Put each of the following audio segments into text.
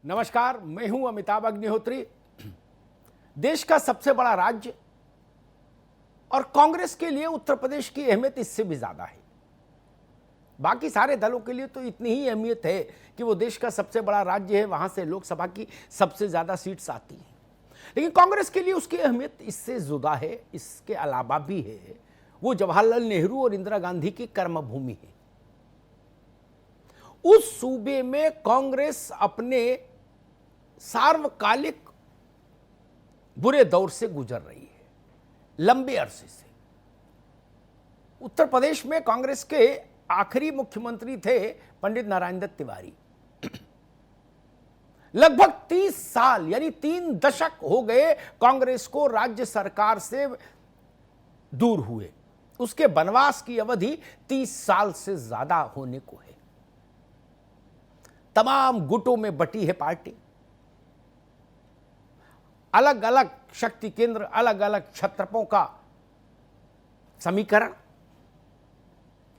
नमस्कार, मैं हूं अमिताभ अग्निहोत्री। देश का सबसे बड़ा राज्य और कांग्रेस के लिए उत्तर प्रदेश की अहमियत इससे भी ज्यादा है। बाकी सारे दलों के लिए तो इतनी ही अहमियत है कि वो देश का सबसे बड़ा राज्य है, वहां से लोकसभा की सबसे ज्यादा सीट्स आती हैं। लेकिन कांग्रेस के लिए उसकी अहमियत इससे जुदा है, इसके अलावा भी है। वो जवाहरलाल नेहरू और इंदिरा गांधी की कर्मभूमि है। उस सूबे में कांग्रेस अपने सार्वकालिक बुरे दौर से गुजर रही है, लंबे अरसे से। उत्तर प्रदेश में कांग्रेस के आखिरी मुख्यमंत्री थे पंडित नारायण दत्त तिवारी। लगभग 30 साल यानी 3 दशक हो गए कांग्रेस को राज्य सरकार से दूर हुए। उसके वनवास की अवधि 30 साल से ज्यादा होने को है। तमाम गुटों में बटी है पार्टी। अलग अलग शक्ति केंद्र, अलग अलग क्षत्रपों का समीकरण,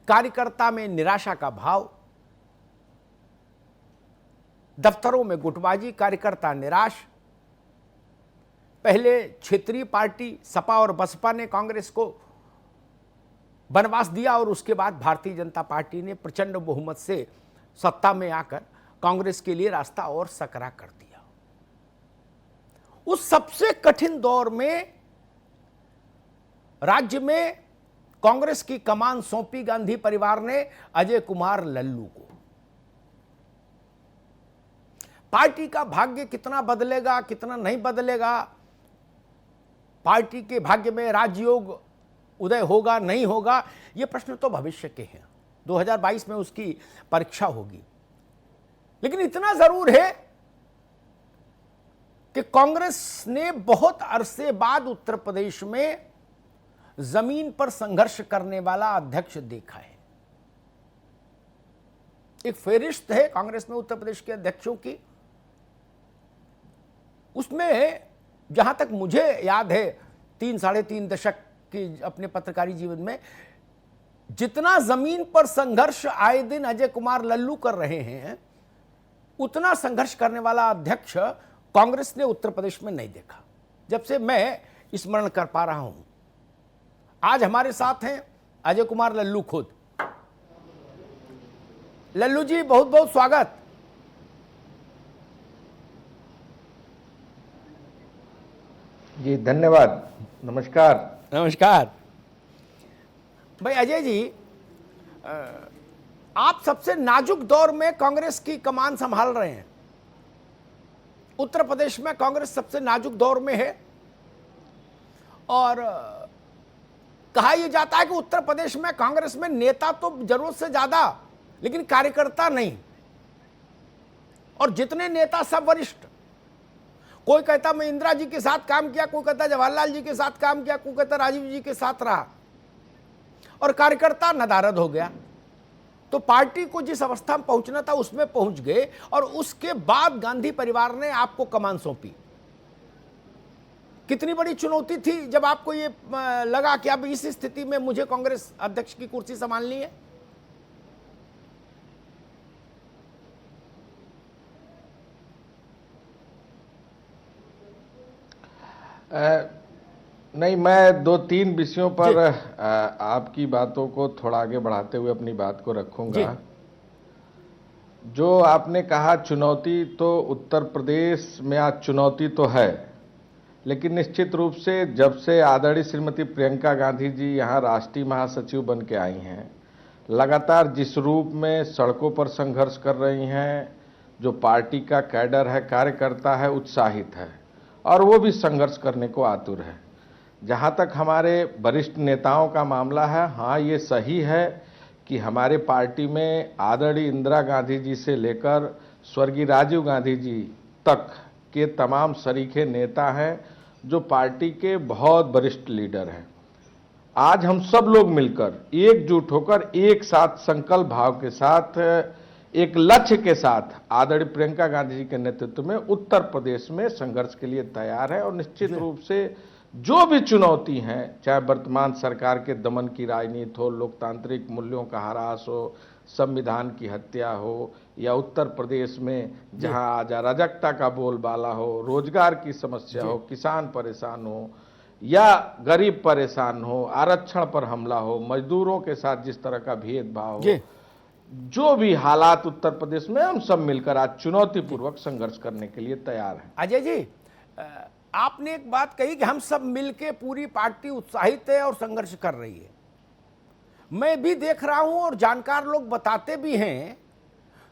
कार्यकर्ता में निराशा का भाव, दफ्तरों में गुटबाजी, कार्यकर्ता निराश। पहले क्षेत्रीय पार्टी सपा और बसपा ने कांग्रेस को वनवास दिया और उसके बाद भारतीय जनता पार्टी ने प्रचंड बहुमत से सत्ता में आकर कांग्रेस के लिए रास्ता और सकरा कर दिया। उस सबसे कठिन दौर में राज्य में कांग्रेस की कमान सौंपी गांधी परिवार ने अजय कुमार लल्लू को। पार्टी का भाग्य कितना बदलेगा, कितना नहीं बदलेगा, पार्टी के भाग्य में राजयोग उदय होगा नहीं होगा, यह प्रश्न तो भविष्य के हैं। 2022 में उसकी परीक्षा होगी। लेकिन इतना जरूर है कि कांग्रेस ने बहुत अरसे बाद उत्तर प्रदेश में जमीन पर संघर्ष करने वाला अध्यक्ष देखा है। एक फेरिस्त है कांग्रेस में उत्तर प्रदेश के अध्यक्षों की। उसमें जहां तक मुझे याद है 3-3.5 दशक की अपने पत्रकारी जीवन में, जितना जमीन पर संघर्ष आए दिन अजय कुमार लल्लू कर रहे हैं, उतना संघर्ष करने वाला अध्यक्ष कांग्रेस ने उत्तर प्रदेश में नहीं देखा, जब से मैं स्मरण कर पा रहा हूं। आज हमारे साथ हैं अजय कुमार लल्लू खुद। लल्लू जी, बहुत बहुत स्वागत। जी धन्यवाद, नमस्कार। नमस्कार भाई। अजय जी, आप सबसे नाजुक दौर में कांग्रेस की कमान संभाल रहे हैं। उत्तर प्रदेश में कांग्रेस सबसे नाजुक दौर में है और कहा यह जाता है कि उत्तर प्रदेश में कांग्रेस में नेता तो जरूरत से ज्यादा, लेकिन कार्यकर्ता नहीं। और जितने नेता सब वरिष्ठ। कोई कहता मैं इंदिरा जी के साथ काम किया, कोई कहता जवाहरलाल जी के साथ काम किया, कोई कहता राजीव जी के साथ रहा, और कार्यकर्ता नदारद हो गया। तो पार्टी को जिस अवस्था में पहुंचना था उसमें पहुंच गए, और उसके बाद गांधी परिवार ने आपको कमान सौंपी। कितनी बड़ी चुनौती थी जब आपको ये लगा कि अब इस स्थिति में मुझे कांग्रेस अध्यक्ष की कुर्सी संभालनी है? नहीं, मैं 2-3 विषयों पर आपकी बातों को थोड़ा आगे बढ़ाते हुए अपनी बात को रखूंगा। जो आपने कहा चुनौती, तो उत्तर प्रदेश में आज चुनौती तो है, लेकिन निश्चित रूप से जब से आदरणीय श्रीमती प्रियंका गांधी जी यहाँ राष्ट्रीय महासचिव बन के आई हैं, लगातार जिस रूप में सड़कों पर संघर्ष कर रही हैं, जो पार्टी का कैडर है, कार्यकर्ता है, उत्साहित है और वो भी संघर्ष करने को आतुर है। जहाँ तक हमारे वरिष्ठ नेताओं का मामला है, हाँ ये सही है कि हमारे पार्टी में आदरणीय इंदिरा गांधी जी से लेकर स्वर्गीय राजीव गांधी जी तक के तमाम सरीखे नेता हैं, जो पार्टी के बहुत वरिष्ठ लीडर हैं। आज हम सब लोग मिलकर एकजुट होकर एक साथ संकल्प भाव के साथ एक लक्ष्य के साथ आदरणीय प्रियंका गांधी जी के नेतृत्व में उत्तर प्रदेश में संघर्ष के लिए तैयार है। और निश्चित रूप से जो भी चुनौती हैं, चाहे वर्तमान सरकार के दमन की राजनीति हो, लोकतांत्रिक मूल्यों का ह्रास हो, संविधान की हत्या हो, या उत्तर प्रदेश में जहां आज अराजकता का बोलबाला हो, रोजगार की समस्या हो, किसान परेशान हो या गरीब परेशान हो, आरक्षण पर हमला हो, मजदूरों के साथ जिस तरह का भेदभाव हो, जो भी हालात उत्तर प्रदेश में, हम सब मिलकर आज चुनौतीपूर्वक संघर्ष करने के लिए तैयार हैं। अजय जी, आपने एक बात कही कि हम सब मिलके, पूरी पार्टी उत्साहित है और संघर्ष कर रही है। मैं भी देख रहा हूं और जानकार लोग बताते भी हैं,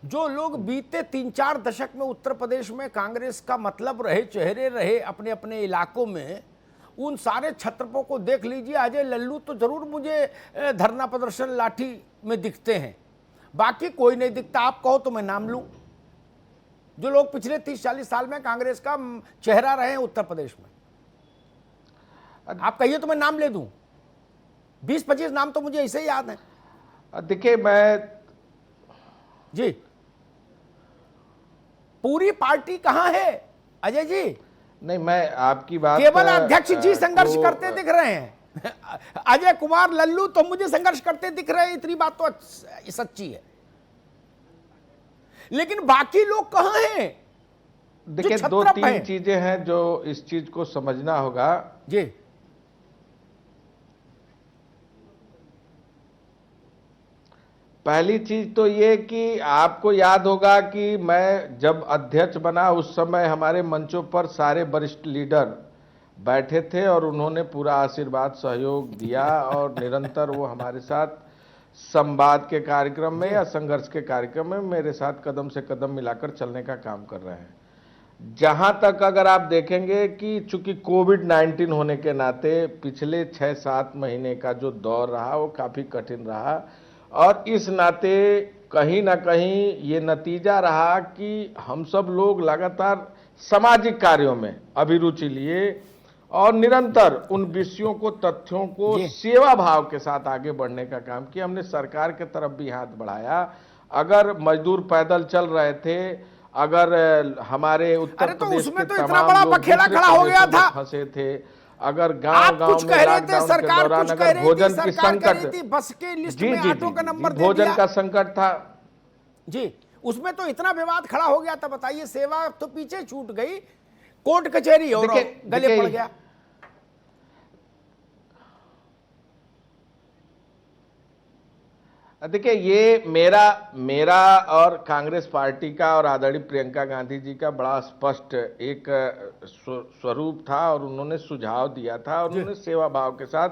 जो लोग बीते 3-4 दशक में उत्तर प्रदेश में कांग्रेस का मतलब रहे, चेहरे रहे अपने अपने इलाकों में, उन सारे छत्रपों को देख लीजिए। अजय लल्लू तो जरूर मुझे धरना प्रदर्शन लाठी में दिखते हैं, बाकी कोई नहीं दिखता। आप कहो तो मैं नाम लूं, जो लोग पिछले 30-40 साल में कांग्रेस का चेहरा रहे हैं उत्तर प्रदेश में। आप कहिए तो मैं नाम ले दूं, 20-25 नाम तो मुझे ऐसे ही याद है। देखिए, मैं जी, पूरी पार्टी कहां है अजय जी? नहीं, मैं आपकी बात, केवल अध्यक्ष जी संघर्ष करते दिख रहे हैं। अजय कुमार लल्लू तो मुझे संघर्ष करते दिख रहे हैं, इतनी बात तो सच्ची है, लेकिन बाकी लोग कहां हैं? देखिए, 2-3 चीजें हैं जो इस चीज को समझना होगा जी। पहली चीज तो ये कि आपको याद होगा कि मैं जब अध्यक्ष बना उस समय हमारे मंचों पर सारे वरिष्ठ लीडर बैठे थे और उन्होंने पूरा आशीर्वाद सहयोग दिया और निरंतर वो हमारे साथ संवाद के कार्यक्रम में या संघर्ष के कार्यक्रम में मेरे साथ कदम से कदम मिलाकर चलने का काम कर रहे हैं। जहां तक अगर आप देखेंगे कि चूंकि कोविड-19 होने के नाते पिछले 6-7 महीने का जो दौर रहा वो काफी कठिन रहा, और इस नाते कहीं ना कहीं ये नतीजा रहा कि हम सब लोग लगातार सामाजिक कार्यों में अभिरुचि लिए और निरंतर उन विषयों को, तथ्यों को सेवा भाव के साथ आगे बढ़ने का काम किया। हमने सरकार के तरफ भी हाथ बढ़ाया। अगर मजदूर पैदल चल रहे थे, अगर हमारे उत्तर प्रदेश के तमाम लोग बखेड़ा खड़ा हो गया था, फंसे थे, अगर गांव-गांव में लॉकडाउन के दौरान अगर भोजन की संकट, बस के लिस्ट में ऑटो का नंबर दे भोजन का संकट था जी, उसमें तो इतना विवाद खड़ा हो गया था। बताइए, सेवा तो पीछे छूट गई, कोर्ट कचहरी और गले पड़ गया। देखिए, ये मेरा और कांग्रेस पार्टी का और आदरणीय प्रियंका गांधी जी का बड़ा स्पष्ट एक स्वरूप था और उन्होंने सुझाव दिया था और उन्होंने सेवा भाव के साथ,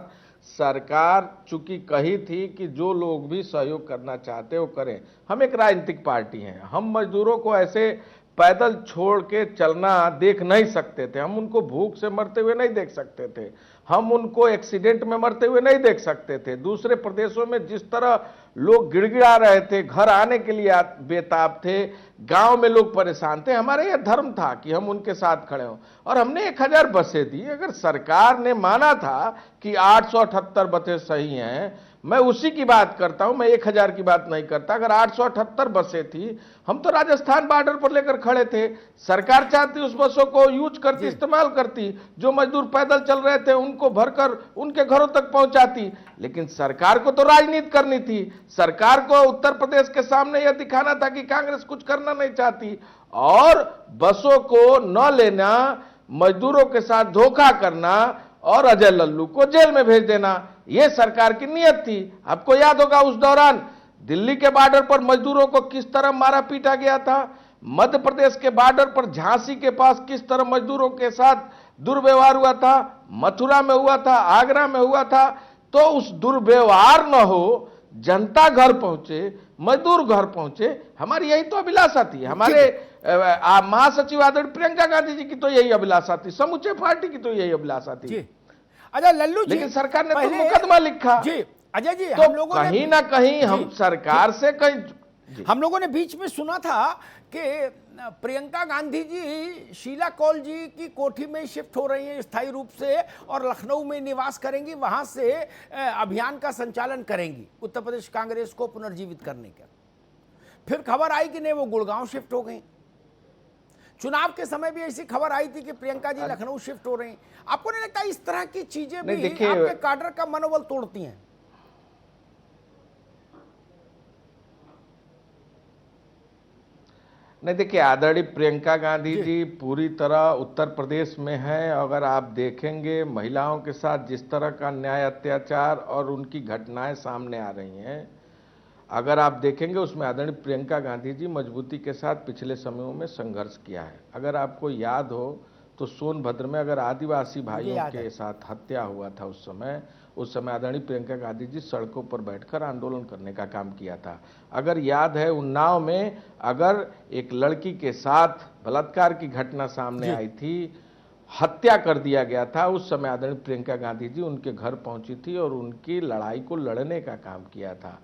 सरकार चूंकि कही थी कि जो लोग भी सहयोग करना चाहते हो करें। हम एक राजनीतिक पार्टी हैं, हम मजदूरों को ऐसे पैदल छोड़ के चलना देख नहीं सकते थे, हम उनको भूख से मरते हुए नहीं देख सकते थे, हम उनको एक्सीडेंट में मरते हुए नहीं देख सकते थे। दूसरे प्रदेशों में जिस तरह लोग गिड़गिड़ा रहे थे, घर आने के लिए बेताब थे, गांव में लोग परेशान थे, हमारे यह धर्म था कि हम उनके साथ खड़े हों और हमने 1000 बसें दी। अगर सरकार ने माना था कि 878 बसें सही हैं, मैं उसी की बात करता हूं, मैं 1000 की बात नहीं करता। अगर 878 बसें थी, हम तो राजस्थान बॉर्डर पर लेकर खड़े थे, सरकार चाहती उस बसों को यूज करती, इस्तेमाल करती, जो मजदूर पैदल चल रहे थे उनको भरकर उनके घरों तक पहुंचाती। लेकिन सरकार को तो राजनीति करनी थी, सरकार को उत्तर प्रदेश के सामने यह दिखाना था कि कांग्रेस कुछ करना नहीं चाहती और बसों को न लेना, मजदूरों के साथ धोखा करना और अजय लल्लू को जेल में भेज देना, यह सरकार की नीयत थी। आपको याद होगा उस दौरान दिल्ली के बॉर्डर पर मजदूरों को किस तरह मारा पीटा गया था, मध्य प्रदेश के बॉर्डर पर झांसी के पास किस तरह मजदूरों के साथ दुर्व्यवहार हुआ था, मथुरा में हुआ था, आगरा में हुआ था। तो उस दुर्व्यवहार न हो, जनता घर पहुंचे, मजदूर घर पहुंचे, हमारी यही तो अभिलाषा थी। हमारे महासचिव आदरणीय प्रियंका गांधी जी की तो यही अभिलाषा थी, समूचे पार्टी की तो यही अभिलाषा थी। अजय लल्लू जी, लेकिन सरकार ने तो मुकदमा लिखा जी। अजय जी, तो हम लोगों ने कहीं ना कहीं हम सरकार से कहीं, हम लोगों ने बीच में सुना था कि प्रियंका गांधी जी शीला कौल जी की कोठी में शिफ्ट हो रही हैं स्थायी रूप से और लखनऊ में निवास करेंगी, वहां से अभियान का संचालन करेंगी उत्तर प्रदेश कांग्रेस को पुनर्जीवित करने का। फिर खबर आई कि नहीं, वो गुड़गांव शिफ्ट हो गई। चुनाव के समय भी ऐसी खबर आई थी कि प्रियंका जी लखनऊ शिफ्ट हो रही हैं। आपको नहीं लगता इस तरह की चीजें नहीं, भी देखिए, आपके काडर का मनोबल तोड़ती हैं? नहीं, देखिए, आदरणीय प्रियंका गांधी जी पूरी तरह उत्तर प्रदेश में हैं। अगर आप देखेंगे महिलाओं के साथ जिस तरह का न्याय अत्याचार और उनकी घटनाएं सामने आ रही हैं, अगर आप देखेंगे उसमें आदरणीय प्रियंका गांधी जी मजबूती के साथ पिछले समयों में संघर्ष किया है। अगर आपको याद हो तो सोनभद्र में अगर आदिवासी भाइयों के साथ हत्या हुआ था उस समय आदरणीय प्रियंका गांधी जी सड़कों पर बैठकर आंदोलन करने का काम किया था। अगर याद है उन्नाव में अगर एक लड़की के साथ बलात्कार की घटना सामने आई थी, हत्या कर दिया गया था, उस समय आदरणीय प्रियंका गांधी जी उनके घर पहुंची थी और उनकी लड़ाई को लड़ने का काम किया था।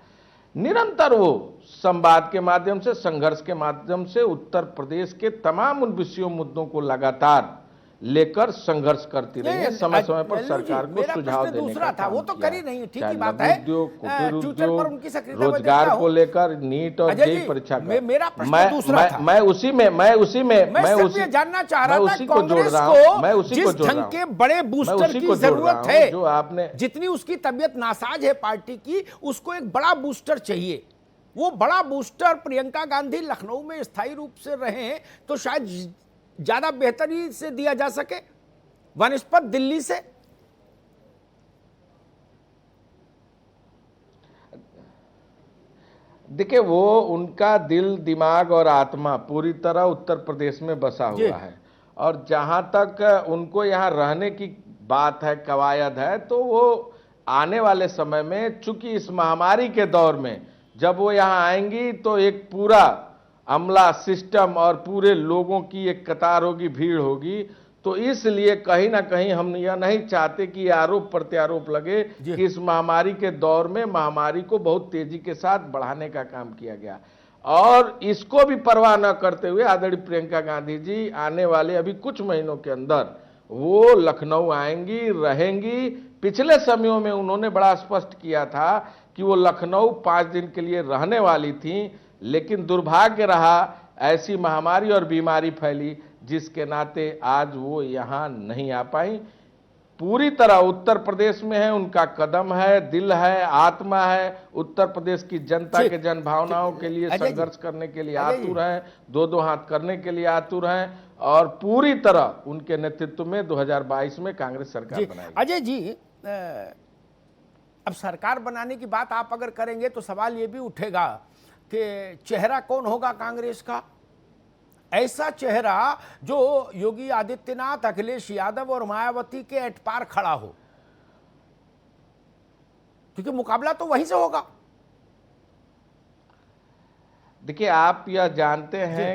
निरंतर वो संवाद के माध्यम से, संघर्ष के माध्यम से उत्तर प्रदेश के तमाम उन विषयों मुद्दों को लगातार लेकर संघर्ष करती रही है। समय समय पर सरकार को सुझाव देने का काम वो तो किया करी नहीं, ठीक चाहे ही बात लघु है। उद्योग, कुटीर ट्विटर पर उद्योग, उनकी सक्रियता मैं रोजगार देखता को हूं। लेकर नीट और अजय जेई जी, परीक्षा का मेरा प्रश्न दूसरा था। मैं सिर्फ ये जानना चाह रहा था कांग्रेस को जिस ढंग के बड़े बूस्टर की जरूरत है, जो आपने जितनी उसकी तबीयत नासाज है पार्टी की, उसको एक बड़ा बूस्टर चाहिए। वो बड़ा बूस्टर प्रियंका गांधी लखनऊ में स्थायी रूप से रहे तो शायद ज्यादा बेहतरी से दिया जा सके वनस्पत दिल्ली से। देखिए, वो उनका दिल, दिमाग और आत्मा पूरी तरह उत्तर प्रदेश में बसा हुआ है और जहां तक उनको यहां रहने की बात है, कवायद है, तो वो आने वाले समय में, चूंकि इस महामारी के दौर में जब वो यहां आएंगी तो एक पूरा अमला सिस्टम और पूरे लोगों की एक कतार होगी, भीड़ होगी, तो इसलिए कहीं ना कहीं हम यह नहीं चाहते कि आरोप प्रत्यारोप लगे कि इस महामारी के दौर में महामारी को बहुत तेजी के साथ बढ़ाने का काम किया गया। और इसको भी परवाह न करते हुए आदरणीय प्रियंका गांधी जी आने वाले अभी कुछ महीनों के अंदर वो लखनऊ आएंगी, रहेंगी। पिछले समयों में उन्होंने बड़ा स्पष्ट किया था कि वो लखनऊ 5 दिन के लिए रहने वाली थी, लेकिन दुर्भाग्य रहा ऐसी महामारी और बीमारी फैली जिसके नाते आज वो यहां नहीं आ पाई। पूरी तरह उत्तर प्रदेश में है, उनका कदम है, दिल है, आत्मा है, उत्तर प्रदेश की जनता के जन भावनाओं के लिए संघर्ष करने के लिए आतुर हैं, दो हाथ करने के लिए आतुर हैं और पूरी तरह उनके नेतृत्व में 2022 में कांग्रेस सरकार बनाएगी। अजय जी, अब सरकार बनाने की बात आप अगर करेंगे तो सवाल ये भी उठेगा कि चेहरा कौन होगा कांग्रेस का? ऐसा चेहरा जो योगी आदित्यनाथ, अखिलेश यादव और मायावती के एट पार खड़ा हो, क्योंकि मुकाबला तो वहीं से होगा। देखिए, आप यह जानते हैं,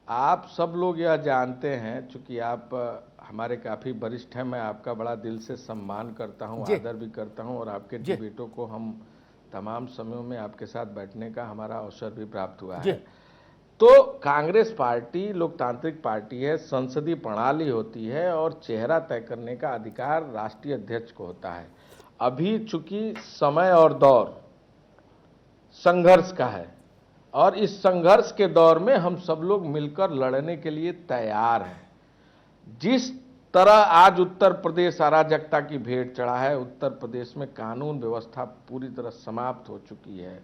आप सब लोग यह जानते हैं, चूंकि आप हमारे काफी वरिष्ठ हैं, मैं आपका बड़ा दिल से सम्मान करता हूं, आदर भी करता हूं और आपके डिबेटों को हम तमाम समयों में आपके साथ बैठने का हमारा अवसर भी प्राप्त हुआ है। तो कांग्रेस पार्टी लोकतांत्रिक पार्टी है, संसदीय प्रणाली होती है और चेहरा तय करने का अधिकार राष्ट्रीय अध्यक्ष को होता है। अभी चूंकि समय और दौर संघर्ष का है और इस संघर्ष के दौर में हम सब लोग मिलकर लड़ने के लिए तैयार हैं। जिस तरह आज उत्तर प्रदेश अराजकता की भेंट चढ़ा है, उत्तर प्रदेश में कानून व्यवस्था पूरी तरह समाप्त हो चुकी है,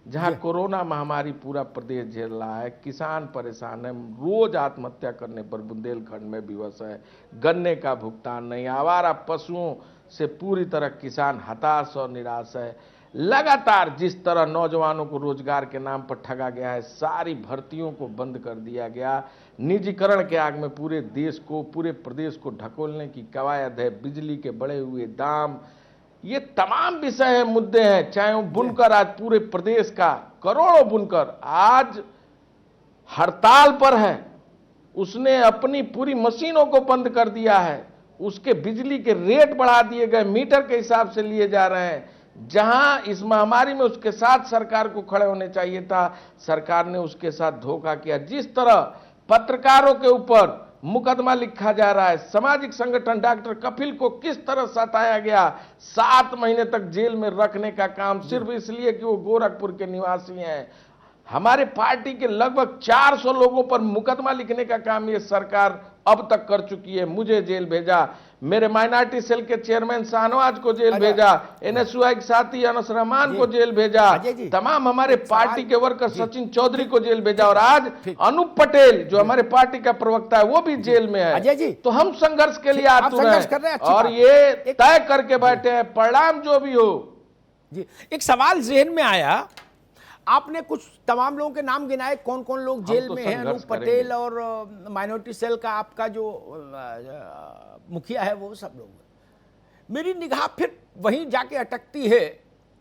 जहां कोरोना महामारी पूरा प्रदेश झेल रहा है, किसान परेशान है, रोज आत्महत्या करने पर बुंदेलखंड में विवश है, गन्ने का भुगतान नहीं, आवारा पशुओं से पूरी तरह किसान हताश और निराश है। लगातार जिस तरह नौजवानों को रोजगार के नाम पर ठगा गया है, सारी भर्तियों को बंद कर दिया गया, निजीकरण के आग में पूरे देश को, पूरे प्रदेश को ढकोलने की कवायद है, बिजली के बढ़े हुए दाम, ये तमाम विषय है, मुद्दे हैं। चाहे वो बुनकर, आज पूरे प्रदेश का करोड़ों बुनकर आज हड़ताल पर है, उसने अपनी पूरी मशीनों को बंद कर दिया है, उसके बिजली के रेट बढ़ा दिए गए, मीटर के हिसाब से लिए जा रहे हैं। जहां इस महामारी में उसके साथ सरकार को खड़े होने चाहिए था, सरकार ने उसके साथ धोखा किया। जिस तरह पत्रकारों के ऊपर मुकदमा लिखा जा रहा है, सामाजिक संगठन डॉक्टर कपिल को किस तरह सताया गया, 7 महीने तक जेल में रखने का काम सिर्फ इसलिए कि वो गोरखपुर के निवासी हैं। हमारे पार्टी के लगभग 400 लोगों पर मुकदमा लिखने का काम ये सरकार अब तक कर चुकी है। मुझे जेल भेजा, मेरे माइनॉरिटी सेल के चेयरमैन शाहनवाज को जेल भेजा, एनएसयूआई के साथी अनस रहमान को जेल भेजा, तमाम हमारे पार्टी के वर्कर सचिन चौधरी को जेल भेजा, और आज अनूप पटेल जो हमारे पार्टी का प्रवक्ता है वो भी जेल में है। तो हम संघर्ष के लिए आतुर हैं और ये तय करके बैठे हैं, परिणाम जो भी हो। जी, एक सवाल जहन में आया, आपने कुछ तमाम लोगों के नाम गिनाए, कौन कौन लोग जेल में हैं, अनूप पटेल और माइनॉरिटी सेल का आपका जो मुखिया है वो सब लोग। मेरी निगाह फिर वहीं जाके अटकती है,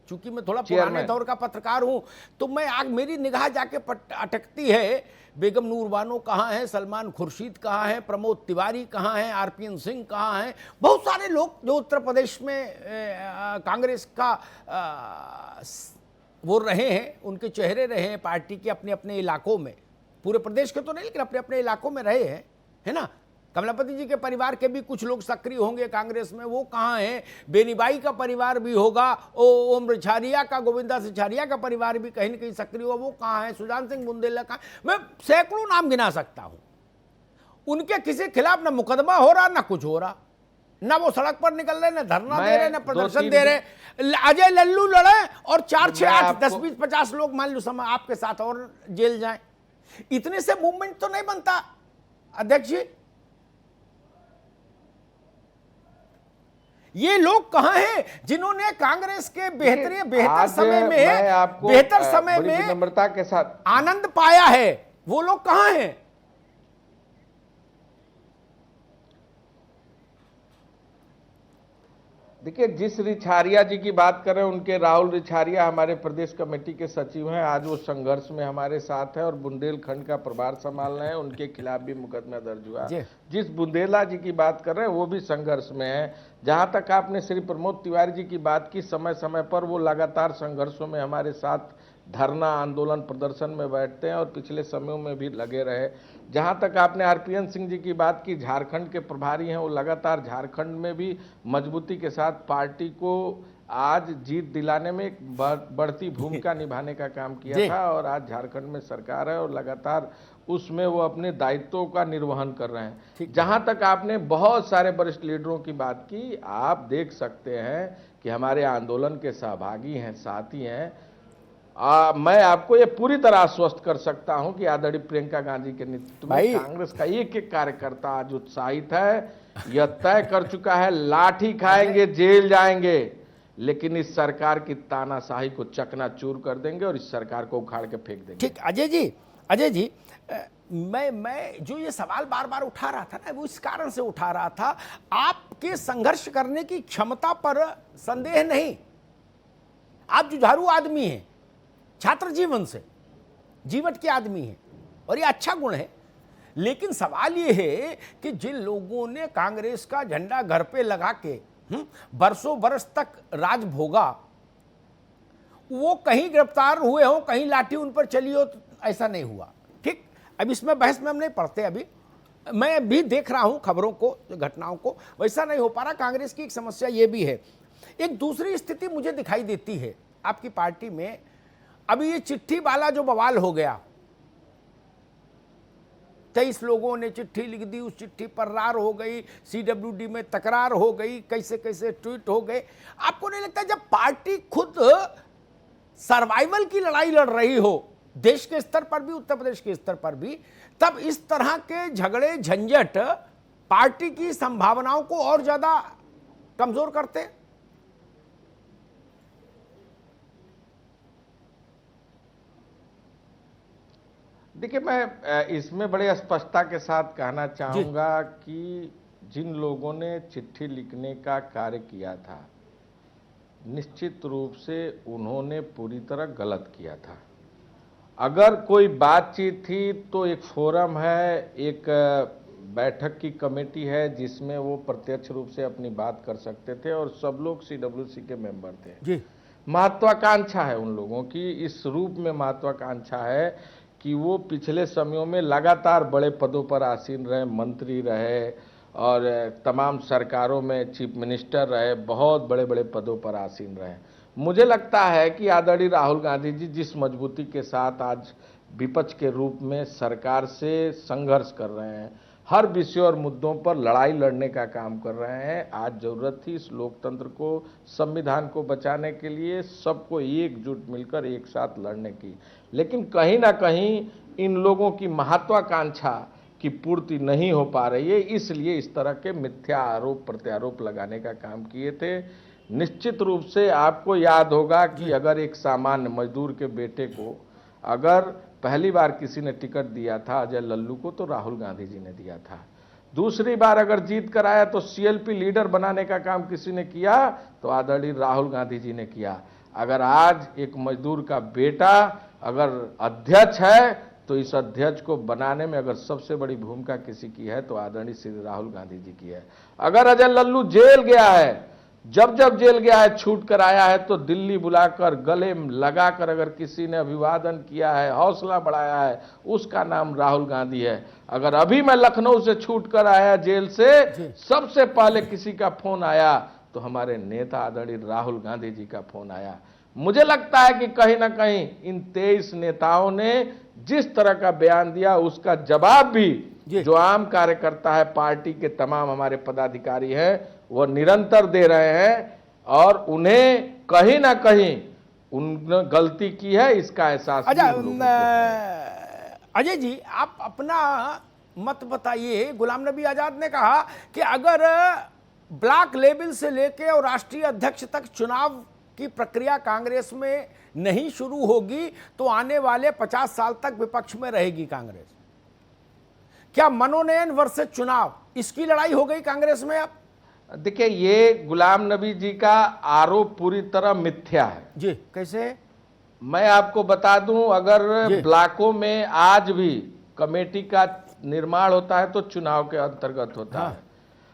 चूंकि मैं थोड़ा पुराने दौर का पत्रकार हूं, तो मेरी निगाह जाके अटकती है, बेगम नूर बानो कहाँ हैं, सलमान खुर्शीद कहाँ हैं, प्रमोद तिवारी कहाँ हैं, आरपीएन सिंह कहाँ हैं, बहुत सारे लोग जो उत्तर प्रदेश में कांग्रेस का वो रहे हैं, उनके चेहरे रहे हैं पार्टी के अपने अपने इलाकों में, पूरे प्रदेश के तो नहीं लेकिन अपने अपने इलाकों में रहे हैं, है ना। कमलापति जी के परिवार के भी कुछ लोग सक्रिय होंगे कांग्रेस में, वो कहाँ हैं। बेनीबाई का परिवार भी होगा, ओम रिछारिया का, गोविंदा सिछारिया का परिवार भी कहीं न कहीं सक्रिय होगा, वो कहाँ है। सुजान सिंह बुंदेला का, मैं सैकड़ों नाम गिना सकता हूँ। उनके किसी खिलाफ ना मुकदमा हो रहा, ना कुछ हो रहा, ना वो सड़क पर निकल रहे, ना धरना दे रहे, ना प्रदर्शन दे रहे। अजय लल्लू लड़े और 4, 6, 8, 10, 20, 50 लोग मान लो समय आपके साथ और जेल जाएं, इतने से मूवमेंट तो नहीं बनता अध्यक्ष जी। ये लोग कहां हैं जिन्होंने कांग्रेस के बेहतर समय में विनम्रता के साथ आनंद पाया है, वो लोग कहां हैं? देखिए, जिस रिछारिया जी की बात कर रहे हैं, उनके राहुल रिछारिया हमारे प्रदेश कमेटी के सचिव हैं। आज वो संघर्ष में हमारे साथ है और बुंदेलखंड का प्रभार संभाल रहे हैं। उनके खिलाफ भी मुकदमा दर्ज हुआ। जिस बुंदेला जी की बात कर रहे हैं वो भी संघर्ष में है। जहां तक आपने श्री प्रमोद तिवारी जी की बात की, समय समय पर वो लगातार संघर्षों में हमारे साथ धरना, आंदोलन, प्रदर्शन में बैठते हैं और पिछले समयों में भी लगे रहे। जहां तक आपने आरपीएन सिंह जी की बात की, झारखंड के प्रभारी हैं, वो लगातार झारखंड में भी मजबूती के साथ पार्टी को आज जीत दिलाने में एक बढ़ती भूमिका निभाने का काम किया था और आज झारखंड में सरकार है और लगातार उसमें वो अपने दायित्वों का निर्वहन कर रहे हैं। जहां तक आपने बहुत सारे वरिष्ठ लीडरों की बात की, आप देख सकते हैं कि हमारे आंदोलन के सहभागी हैं, साथी हैं। मैं आपको ये पूरी तरह आश्वस्त कर सकता हूं कि आदरणीय प्रियंका गांधी के नेतृत्व में कांग्रेस का एक एक कार्यकर्ता आज उत्साहित है। यह तय कर चुका है, लाठी खाएंगे, जेल जाएंगे, लेकिन इस सरकार की तानाशाही को चकनाचूर कर देंगे और इस सरकार को उखाड़ के फेंक देंगे। ठीक, अजय जी, मैं जो ये सवाल बार बार उठा रहा था ना, वो इस कारण से उठा रहा था, आपके संघर्ष करने की क्षमता पर संदेह नहीं। आप जुझारू आदमी हैं, छात्र जीवन से जीवट के आदमी हैं और ये अच्छा गुण है। लेकिन सवाल ये है कि जिन लोगों ने कांग्रेस का झंडा घर पे लगा के बरसों बरस तक राज भोगा, वो कहीं गिरफ्तार हुए हो, कहीं लाठी उन पर चली हो, तो ऐसा नहीं हुआ। ठीक, अब इसमें बहस में हम नहीं पढ़ते। अभी मैं भी देख रहा हूं खबरों को, घटनाओं को, वैसा नहीं हो पा रहा। कांग्रेस की एक समस्या ये भी है। एक दूसरी स्थिति मुझे दिखाई देती है आपकी पार्टी में। अभी ये चिट्ठी वाला जो बवाल हो गया, 23 लोगों ने चिट्ठी लिख दी, उस चिट्ठी पर रार हो गई, सीडब्ल्यूडी में तकरार हो गई, कैसे कैसे ट्वीट हो गए। आपको नहीं लगता जब पार्टी खुद सर्वाइवल की लड़ाई लड़ रही हो, देश के स्तर पर भी, उत्तर प्रदेश के स्तर पर भी, तब इस तरह के झगड़े झंझट पार्टी की संभावनाओं को और ज्यादा कमजोर करते? देखिए, मैं इसमें बड़े स्पष्टता के साथ कहना चाहूंगा कि जिन लोगों ने चिट्ठी लिखने का कार्य किया था, निश्चित रूप से उन्होंने पूरी तरह गलत किया था। अगर कोई बातचीत थी तो एक फोरम है, एक बैठक की कमेटी है जिसमें वो प्रत्यक्ष रूप से अपनी बात कर सकते थे और सब लोग सीडब्ल्यूसी के मेंबर थे जी। महत्वाकांक्षा है उन लोगों की, इस रूप में महत्वाकांक्षा है कि वो पिछले समयों में लगातार बड़े पदों पर आसीन रहे, मंत्री रहे और तमाम सरकारों में चीफ मिनिस्टर रहे, बहुत बड़े बड़े पदों पर आसीन रहे। मुझे लगता है कि आदरणीय राहुल गांधी जी जिस मजबूती के साथ आज विपक्ष के रूप में सरकार से संघर्ष कर रहे हैं, हर विषय और मुद्दों पर लड़ाई लड़ने का काम कर रहे हैं, आज जरूरत थी इस लोकतंत्र को, संविधान को बचाने के लिए सबको एकजुट मिलकर एक साथ लड़ने की। लेकिन कहीं ना कहीं इन लोगों की महत्वाकांक्षा की पूर्ति नहीं हो पा रही है, इसलिए इस तरह के मिथ्या आरोप प्रत्यारोप लगाने का काम किए थे। निश्चित रूप से आपको याद होगा कि अगर एक सामान्य मजदूर के बेटे को अगर पहली बार किसी ने टिकट दिया था अजय लल्लू को, तो राहुल गांधी जी ने दिया था। दूसरी बार अगर जीत कर आया तो सीएलपी लीडर बनाने का काम किसी ने किया तो आदरणीय राहुल गांधी जी ने किया। अगर आज एक मजदूर का बेटा अगर अध्यक्ष है तो इस अध्यक्ष को बनाने में अगर सबसे बड़ी भूमिका किसी की है तो आदरणीय श्री राहुल गांधी जी की है। अगर अजय लल्लू जेल गया है, जब जब जेल गया है, छूट कर आया है, तो दिल्ली बुलाकर गले लगाकर अगर किसी ने अभिवादन किया है, हौसला बढ़ाया है, उसका नाम राहुल गांधी है। अगर अभी मैं लखनऊ से छूट कर आया जेल से, सबसे पहले किसी का फोन आया तो हमारे नेता आदरणीय राहुल गांधी जी का फोन आया। मुझे लगता है कि कहीं ना कहीं इन 23 नेताओं ने जिस तरह का बयान दिया उसका जवाब भी जो आम कार्यकर्ता है, पार्टी के तमाम हमारे पदाधिकारी हैं, वो निरंतर दे रहे हैं और उन्हें कहीं ना कहीं उन्होंने गलती की है इसका एहसास। अजय जी, आप अपना मत बताइए। गुलाम नबी आजाद ने कहा कि अगर ब्लॉक लेवल से लेकर और राष्ट्रीय अध्यक्ष तक चुनाव की प्रक्रिया कांग्रेस में नहीं शुरू होगी तो आने वाले 50 साल तक विपक्ष में रहेगी कांग्रेस। क्या मनोनयन वर्सेस चुनाव, इसकी लड़ाई हो गई कांग्रेस में अब? देखिए, ये गुलाम नबी जी का आरोप पूरी तरह मिथ्या है। जी, कैसे? मैं आपको बता दूं, अगर ब्लॉकों में आज भी कमेटी का निर्माण होता है तो चुनाव के अंतर्गत होता है।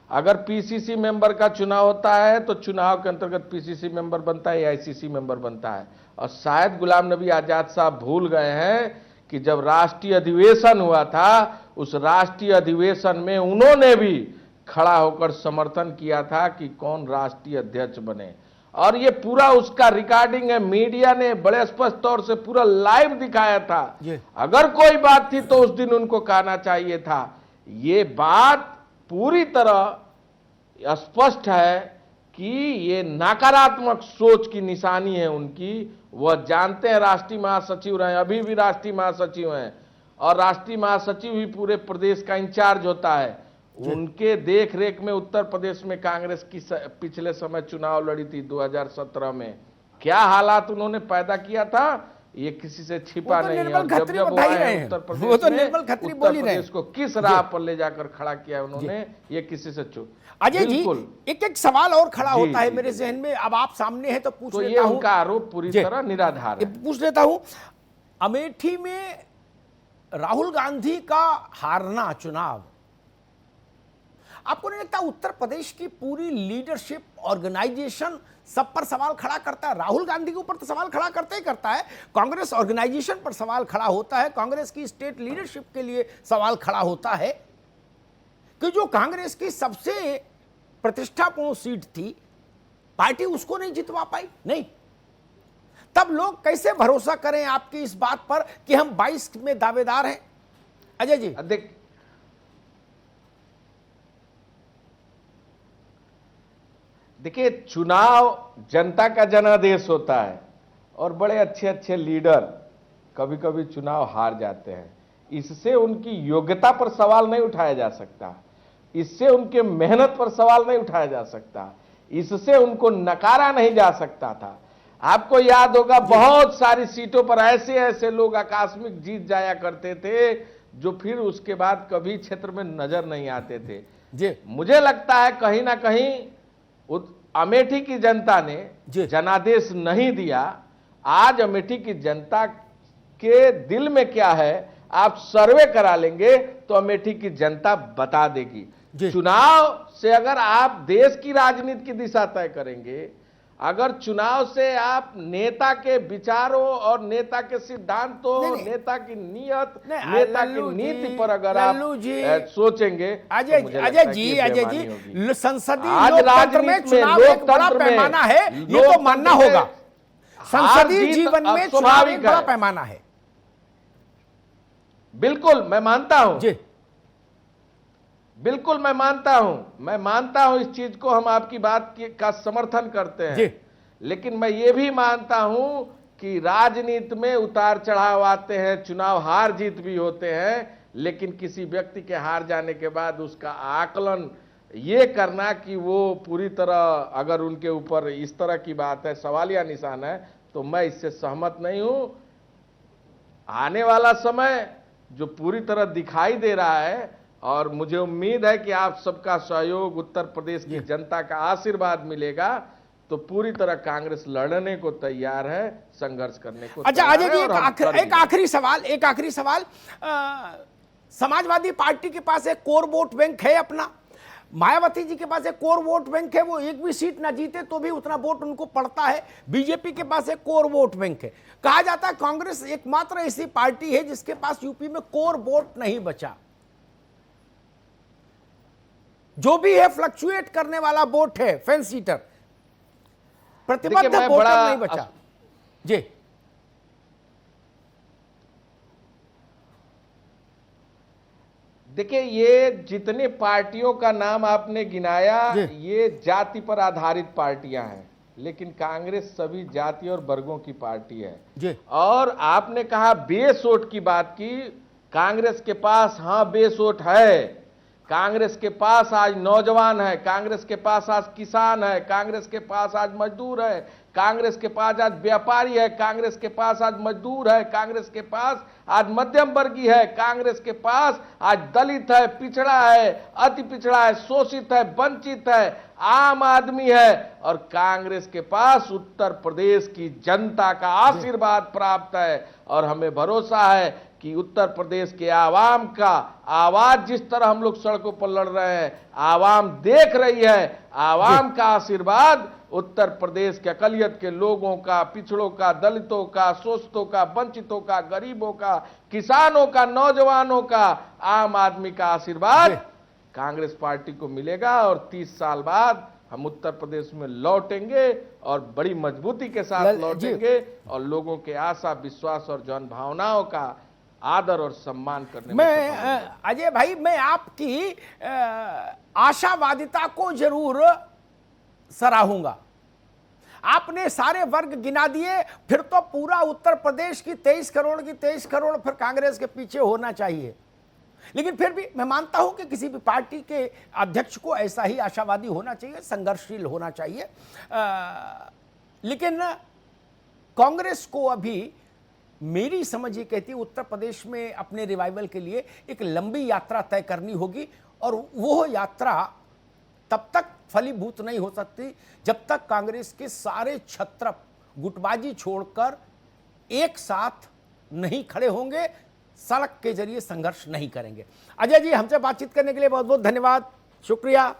अगर पीसीसी मेंबर का चुनाव होता है तो चुनाव के अंतर्गत पीसीसी मेंबर बनता है, एआईसीसी मेंबर बनता है। और शायद गुलाम नबी आजाद साहब भूल गए हैं कि जब राष्ट्रीय अधिवेशन हुआ था, उस राष्ट्रीय अधिवेशन में उन्होंने भी खड़ा होकर समर्थन किया था कि कौन राष्ट्रीय अध्यक्ष बने, और ये पूरा उसका रिकॉर्डिंग है। मीडिया ने बड़े स्पष्ट तौर से पूरा लाइव दिखाया था। अगर कोई बात थी तो उस दिन उनको कहना चाहिए था। ये बात पूरी तरह स्पष्ट है कि ये नकारात्मक सोच की निशानी है उनकी। वह जानते हैं राष्ट्रीय महासचिव रहे, अभी भी राष्ट्रीय महासचिव हैं, और राष्ट्रीय महासचिव ही पूरे प्रदेश का इंचार्ज होता है। उनके देख रेख में उत्तर प्रदेश में कांग्रेस की पिछले समय चुनाव लड़ी थी 2017 में। क्या हालात उन्होंने पैदा किया था ये किसी से छिपा नहीं है। जब जब वो आए उत्तर प्रदेश को किस राह पर ले जाकर खड़ा किया उन्होंने, ये किसी से चुप। अजय जी, एक सवाल और खड़ा होता है मेरे जहन में, अब आप सामने हैं तो पूछ लेता हूं। उनका आरोप पूरी तरह निराधार है। पूछ लेता हूं, अमेठी में राहुल गांधी का हारना चुनाव, आपको नहीं लगता उत्तर प्रदेश की पूरी लीडरशिप, ऑर्गेनाइजेशन सब पर सवाल खड़ा करता है? राहुल गांधी के ऊपर तो सवाल खड़ा करते ही करता है, कांग्रेस ऑर्गेनाइजेशन पर सवाल खड़ा होता है, कांग्रेस की स्टेट लीडरशिप के लिए सवाल खड़ा होता है कि जो कांग्रेस की सबसे प्रतिष्ठापूर्ण सीट थी, पार्टी उसको नहीं जितवा पाई। नहीं, तब लोग कैसे भरोसा करें आपकी इस बात पर कि हम 22 में दावेदार हैं? अजय जी, देखिए, चुनाव जनता का जनादेश होता है और बड़े अच्छे अच्छे लीडर कभी कभी चुनाव हार जाते हैं। इससे उनकी योग्यता पर सवाल नहीं उठाया जा सकता, इससे उनके मेहनत पर सवाल नहीं उठाया जा सकता, इससे उनको नकारा नहीं जा सकता था। आपको याद होगा बहुत सारी सीटों पर ऐसे ऐसे लोग आकस्मिक जीत जाया करते थे जो फिर उसके बाद कभी क्षेत्र में नजर नहीं आते थे। जी, मुझे लगता है कहीं ना कहीं अमेठी की जनता ने जनादेश नहीं दिया। आज अमेठी की जनता के दिल में क्या है आप सर्वे करा लेंगे तो अमेठी की जनता बता देगी। चुनाव से अगर आप देश की राजनीति की दिशा तय करेंगे, अगर चुनाव से आप नेता के विचारों और नेता के सिद्धांतों, नेता की नियत, नेता की नीति पर अगर आप सोचेंगे, अजय जी, संसदीय लोकतंत्र में चुनाव एक बड़ा पैमाना है, ये तो मानना होगा। संसदीय जीत जीवन में चुनाव एक स्वाभाविक बड़ा है। पैमाना है। बिल्कुल मैं मानता हूं जी बिल्कुल मैं मानता हूं इस चीज को, हम आपकी बात का समर्थन करते हैं। जी। लेकिन मैं ये भी मानता हूं कि राजनीति में उतार चढ़ाव आते हैं, चुनाव हार जीत भी होते हैं, लेकिन किसी व्यक्ति के हार जाने के बाद उसका आकलन ये करना कि वो पूरी तरह, अगर उनके ऊपर इस तरह की बात है, सवालिया निशान है, तो मैं इससे सहमत नहीं हूं। आने वाला समय जो पूरी तरह दिखाई दे रहा है, और मुझे उम्मीद है कि आप सबका सहयोग, उत्तर प्रदेश की जनता का आशीर्वाद मिलेगा, तो पूरी तरह कांग्रेस लड़ने को तैयार है, संघर्ष करने को अच्छा तैयार अजय है, जी, और हम कर भी एक आखिरी सवाल। समाजवादी पार्टी के पास एक कोर वोट बैंक है अपना, मायावती जी के पास एक कोर वोट बैंक है, वो एक भी सीट ना जीते तो भी उतना वोट उनको पड़ता है। बीजेपी के पास एक कोर वोट बैंक है। कहा जाता है कांग्रेस एकमात्र ऐसी पार्टी है जिसके पास यूपी में कोर वोट नहीं बचा। जो भी है फ्लक्चुएट करने वाला वोट है, फेंस सीटर, प्रतिबद्ध वोटर नहीं बचा। जी देखिए, ये जितने पार्टियों का नाम आपने गिनाया, ये जाति पर आधारित पार्टियां हैं, लेकिन कांग्रेस सभी जाति और वर्गों की पार्टी है जी। और आपने कहा बेस वोट की बात की, कांग्रेस के पास हाँ बेस वोट है। कांग्रेस के पास आज नौजवान है, कांग्रेस के पास आज किसान है, कांग्रेस के पास आज मजदूर है, कांग्रेस के पास आज व्यापारी है, कांग्रेस के पास आज मजदूर है, कांग्रेस के पास आज मध्यम वर्गीय है, कांग्रेस के पास आज दलित है, पिछड़ा है, अति पिछड़ा है, शोषित है, वंचित है, आम आदमी है, और कांग्रेस के पास उत्तर प्रदेश की जनता का आशीर्वाद प्राप्त है। और हमें भरोसा है कि उत्तर प्रदेश के आवाम का आवाज जिस तरह हम लोग सड़कों पर लड़ रहे हैं, आवाम देख रही है, आवाम का आशीर्वाद उत्तर प्रदेश के अकलियत के लोगों का, पिछड़ों का, दलितों का, शोषितों का, वंचितों का, गरीबों का, किसानों का, नौजवानों का, आम आदमी का आशीर्वाद कांग्रेस पार्टी को मिलेगा। और 30 साल बाद हम उत्तर प्रदेश में लौटेंगे और बड़ी मजबूती के साथ लौटेंगे, और लोगों के आशा, विश्वास और जन भावनाओं का आदर और सम्मान करने मैं अजय भाई, मैं आपकी आशावादिता को जरूर सराहूंगा। आपने सारे वर्ग गिना दिए, फिर तो पूरा उत्तर प्रदेश की 23 करोड़ की 23 करोड़ फिर कांग्रेस के पीछे होना चाहिए। लेकिन फिर भी मैं मानता हूं कि किसी भी पार्टी के अध्यक्ष को ऐसा ही आशावादी होना चाहिए, संघर्षशील होना चाहिए। लेकिन कांग्रेस को अभी मेरी समझ ये कहती है उत्तर प्रदेश में अपने रिवाइवल के लिए एक लंबी यात्रा तय करनी होगी, और वो यात्रा तब तक फलीभूत नहीं हो सकती जब तक कांग्रेस के सारे छत्र गुटबाजी छोड़कर एक साथ नहीं खड़े होंगे, सड़क के जरिए संघर्ष नहीं करेंगे। अजय जी, हमसे बातचीत करने के लिए बहुत बहुत धन्यवाद, शुक्रिया।